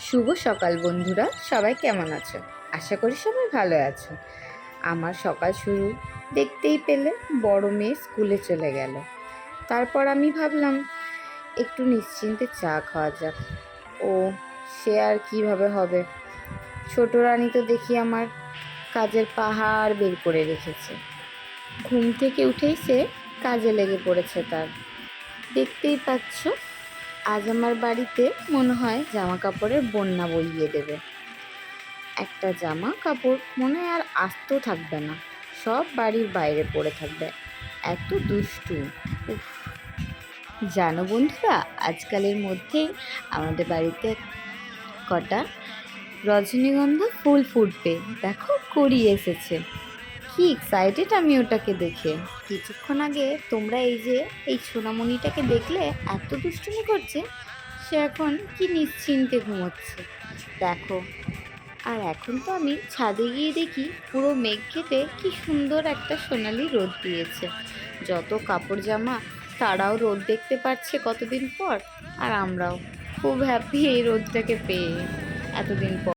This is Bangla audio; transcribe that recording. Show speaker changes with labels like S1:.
S1: শুভ সকাল বন্ধুরা, সবাই কেমন আছো? আশা করি সবাই ভালো আছো। আমার সকাল শুরু দেখতেই পেলে বড় মেয়ে স্কুলে চলে গেল। তারপর আমি ভাবলাম একটু নিশ্চিন্তে চা খাওয়া যাক। ও সে আর কিভাবে হবে, ছোট রানী তো দেখি আমার কাজের পাহাড় বের করে রেখেছে। ঘুম থেকে উঠেই সে কাজে লেগে পড়েছে তার। দেখতেই পাচ্ছ, আজ আমার বাড়িতে মনে হয় জামা কাপড়ের বন্যা বইয়ে দেবে। একটা জামা কাপড় মনে হয় আর আস্ত থাকবে না, সব বাড়ির বাইরে পড়ে থাকবে। এত দুষ্টু! উফ! জানো বন্ধুরা, আজকালের মধ্যেই আমাদের বাড়িতে কটা রজনীগন্ধা ফুল ফুটবে। দেখো করি এসেছে, কি এক্সাইটেড আমি ওটাকে দেখে। কিছুক্ষণ আগে তোমরা এই সোনামণিটাকে দেখলে, এত দুষ্টুমি করছে। সে এখন কি নিশ্চিন্তে ঘুমোচ্ছে দেখো। আর এখন তো আমি ছাদে গিয়ে দেখি পুরো মেঘ কেটে কি সুন্দর একটা সোনালি রোদ দিয়েছে। যত কাপড় জামা তারাও রোদ দেখতে পাচ্ছে কতদিন পর। আর আমরাও খুব হ্যাপি এই রোদটাকে পেয়ে এতদিন পর।